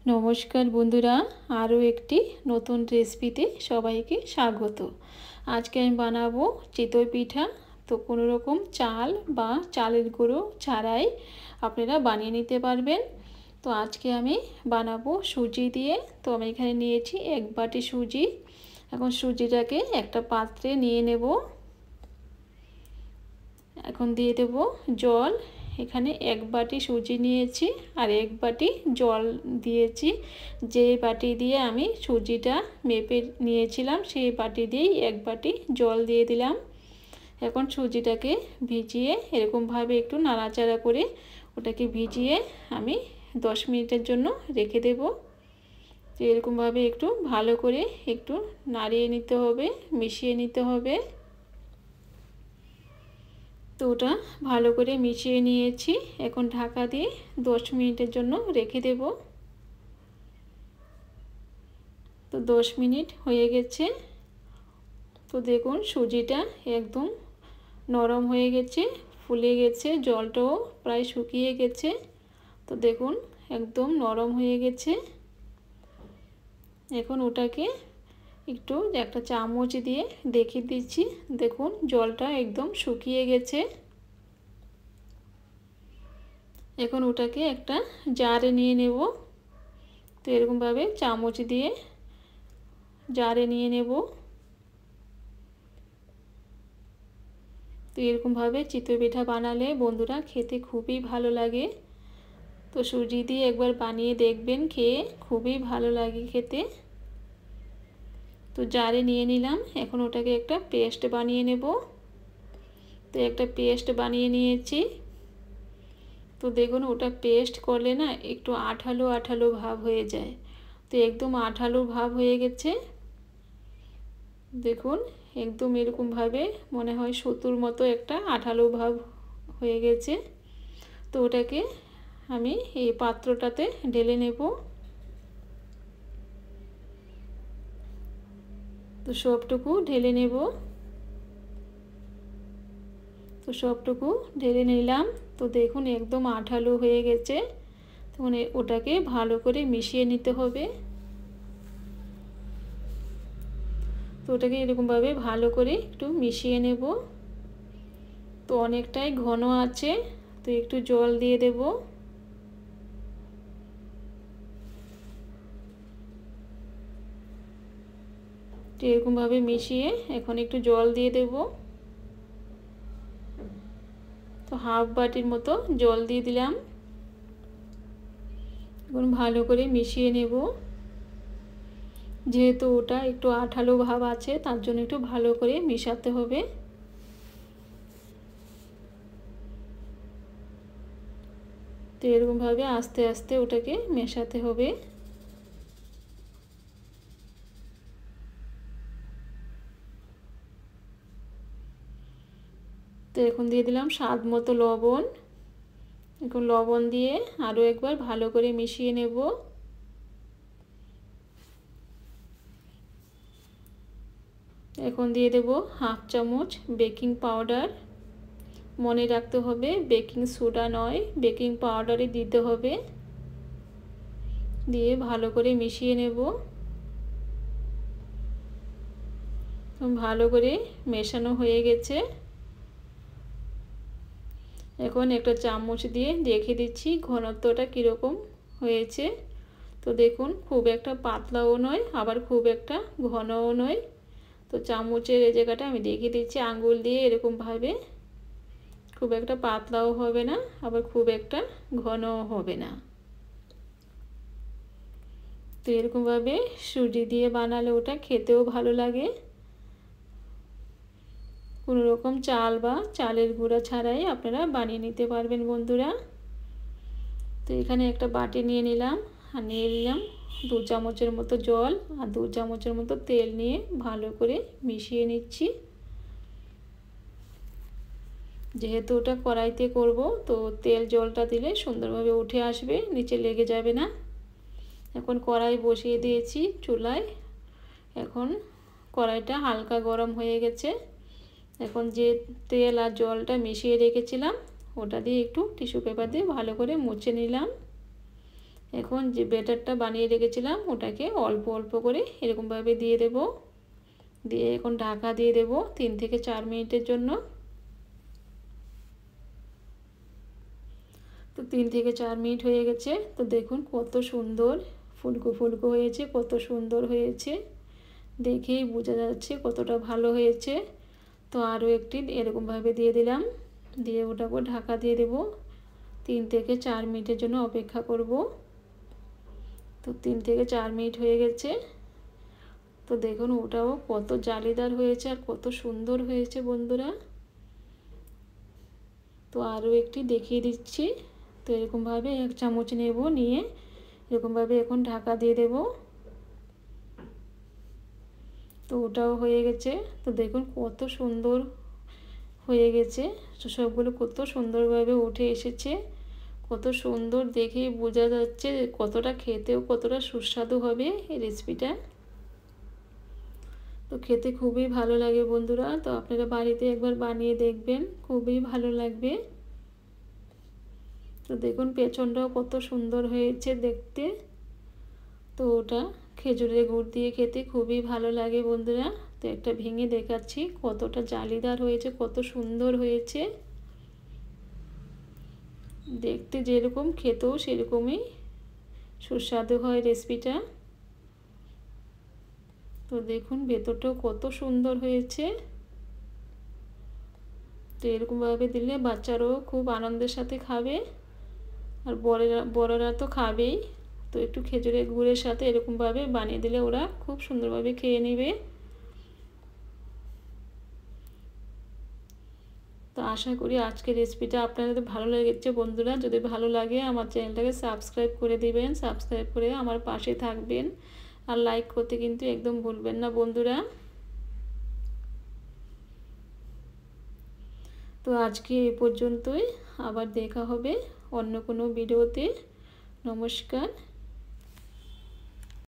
নমস্কার বন্ধুরা, আরও একটি নতুন রেসিপিতে সবাইকে স্বাগত। আজকে আমি বানাবো চিতই পিঠা। তো কোনো রকম চাল বা চালের গুঁড়ো ছাড়াই আপনারা বানিয়ে নিতে পারবেন। তো আজকে আমি বানাবো সুজি দিয়ে। তো আমি এখানে নিয়েছি 1 বাটি সুজি। এখন সুজিটাকে একটা পাত্রে নিয়ে নেব। এখন দিয়ে দেব জল। এখানে 1 বাটি সুজি নিয়েছি আর 1 বাটি জল দিয়েছি। যে বাটি দিয়ে আমি সুজিটা মেপে নিয়েছিলাম সেই বাটি দিয়েই 1 বাটি জল দিয়ে দিলাম। এখন সুজিটাকে ভিজিয়ে এরকমভাবে একটু নাড়াচাড়া করে ওটাকে ভিজিয়ে আমি 10 মিনিটের জন্য রেখে দেব। তো এরকমভাবে একটু ভালো করে একটু নাড়িয়ে নিতে হবে, মিশিয়ে নিতে হবে। তো ওটা ভালো করে মিশিয়ে নিয়েছি। এখন ঢাকা দিয়ে 10 মিনিটের জন্য রেখে দেব। তো 10 মিনিট হয়ে গেছে। তো দেখুন সুজিটা একদম নরম হয়ে গেছে, ফুলে গেছে, জলটাও প্রায় শুকিয়ে গেছে। তো দেখুন একদম নরম হয়ে গেছে। এখন ওটাকে একটু একটা চামচ দিয়ে দেখিয়ে দিচ্ছি। দেখুন জলটা একদম শুকিয়ে গেছে। এখন ওটাকে একটা জারে নিয়ে নেব। তো এরকমভাবে চামচ দিয়ে জারে নিয়ে নেব। তো এরকমভাবে চিতই পিঠা বানালে বন্ধুরা খেতে খুবই ভালো লাগে। তো সুজি দিয়ে একবার বানিয়ে দেখবেন, খেয়ে খুবই ভালো লাগে খেতে। তো জারে নিয়ে নিলাম। এখন ওটাকে একটা পেস্ট বানিয়ে নেব। তো একটা পেস্ট বানিয়ে নিয়েছি। তো দেখুন ওটা পেস্ট করলে না একটু আঠালো আঠালো ভাব হয়ে যায়। তো একদম আঠালো ভাব হয়ে গেছে। দেখুন একদম এরকমভাবে মনে হয় সুতোর মতো একটা আঠালো ভাব হয়ে গেছে। তো ওটাকে আমি এই পাত্রটাতে ঢেলে নেব। তো সবটুকু ঢেলে নেব। তো সবটুকু ঢেলে নিলাম। তো দেখুন একদম আঠালো হয়ে গেছে। তো ওটাকে ভালো করে মিশিয়ে নিতে হবে। তো ওটাকে এরকমভাবে ভালো করে একটু মিশিয়ে নেব। তো অনেকটাই ঘন আছে, তো একটু জল দিয়ে দেব। তো এরকমভাবে মিশিয়ে এখন একটু জল দিয়ে দেব। তো হাফ বাটির মতো জল দিয়ে দিলাম। এখন ভালো করে মিশিয়ে নেব। যেহেতু ওটা একটু আঠালো ভাব আছে তার জন্য একটু ভালো করে মিশাতে হবে। তো এরকমভাবে আস্তে আস্তে ওটাকে মেশাতে হবে। তো এখন দিয়ে দিলাম স্বাদ মতো লবণ। এখন লবণ দিয়ে আরও একবার ভালো করে মিশিয়ে নেব। এখন দিয়ে দেব হাফ চামচ বেকিং পাউডার। মনে রাখতে হবে বেকিং সোডা নয়, বেকিং পাউডারই দিতে হবে। দিয়ে ভালো করে মিশিয়ে নেব। ভালো করে মেশানো হয়ে গেছে। এখন একটা চামচ দিয়ে দেখে দিচ্ছি ঘনত্বটা কীরকম হয়েছে। তো দেখুন খুব একটা পাতলাও নয় আবার খুব একটা ঘনও নয়। তো চামচের এই জায়গাটা আমি দেখিয়ে দিচ্ছি আঙ্গুল দিয়ে এরকমভাবে। খুব একটা পাতলাও হবে না আবার খুব একটা ঘনও হবে না। তো এরকমভাবে সুজি দিয়ে বানালে ওটা খেতেও ভালো লাগে। কোনো রকম চাল বা চালের গুঁড়া ছাড়াই আপনারা বানিয়ে নিতে পারবেন বন্ধুরা। তো এখানে একটা বাটি নিয়ে নিলাম আর নিয়ে নিলাম 2 চামচের মতো জল আর 2 চামচের মতো তেল নিয়ে ভালো করে মিশিয়ে নিচ্ছি। যেহেতু ওটা কড়াইতে করব তো তেল জলটা দিলে সুন্দরভাবে উঠে আসবে, নিচে লেগে যাবে না। এখন কড়াই বসিয়ে দিয়েছি চুলায়। এখন কড়াইটা হালকা গরম হয়ে গেছে। এখন যে তেল আর জলটা মিশিয়ে রেখেছিলাম ওটা দিয়ে একটু টিস্যু পেপার দিয়ে ভালো করে মুছে নিলাম। এখন যে ব্যাটারটা বানিয়ে রেখেছিলাম ওটাকে অল্প অল্প করে এরকমভাবে দিয়ে দেব, দিয়ে এখন ঢাকা দিয়ে দেব 3 থেকে 4 মিনিটের জন্য। তো 3 থেকে 4 মিনিট হয়ে গেছে। তো দেখুন কত সুন্দর ফুলকো ফুলকো হয়েছে, কত সুন্দর হয়েছে, দেখেই বোঝা যাচ্ছে কতটা ভালো হয়েছে। তো আরও একটি এরকমভাবে দিয়ে দিলাম, দিয়ে ওটাকে ঢাকা দিয়ে দেব, 3 থেকে 4 মিনিটের জন্য অপেক্ষা করব। তো 3 থেকে 4 মিনিট হয়ে গেছে। তো দেখুন ওটাও কত জালিদার হয়েছে আর কত সুন্দর হয়েছে বন্ধুরা। তো আরও একটি দেখিয়ে দিচ্ছি। তো এরকমভাবে 1 চামচ নেব, নিয়ে এরকমভাবে এখন ঢাকা দিয়ে দেব। তো ওটাও হয়ে গেছে। তো দেখুন কত সুন্দর হয়ে গেছে, তো সবগুলো কত সুন্দরভাবে উঠে এসেছে, কত সুন্দর দেখেই বোঝা যাচ্ছে কতটা খেতেও কতটা সুস্বাদু হবে এই রেসিপিটা। তো খেতে খুবই ভালো লাগে বন্ধুরা। তো আপনারা বাড়িতে একবার বানিয়ে দেখবেন, খুবই ভালো লাগবে। তো দেখুন পেছনটাও কত সুন্দর হয়েছে দেখতে। তো ওটা খেজুরের গুড় দিয়ে খেতে খুবই ভালো লাগে বন্ধুরা। তো একটা ভেঙে দেখাচ্ছি কতটা জালিদার হয়েছে, কত সুন্দর হয়েছে, দেখতে যেরকম খেতেও সেরকমই সুস্বাদু হয় রেসিপিটা। তো দেখুন ভেতরটাও কত সুন্দর হয়েছে। তো এরকমভাবে দিলে বাচ্চারাও খুব আনন্দের সাথে খাবে, আর বড়রা তো খাবেই। তো একটু খেজুরের গুড়ের সাথে এরকমভাবে বানিয়ে দিলে ওরা খুব সুন্দরভাবে খেয়ে নেবে। তো আশা করি আজকের রেসিপিটা আপনাদের ভালো লেগেছে বন্ধুরা। যদি ভালো লাগে আমার চ্যানেলটাকে সাবস্ক্রাইব করে দিবেন, সাবস্ক্রাইব করে আমার পাশে থাকবেন, আর লাইক করতে কিন্তু একদম ভুলবেন না বন্ধুরা। তো আজকে এই পর্যন্তই, আবার দেখা হবে অন্য কোনো ভিডিওতে। নমস্কার।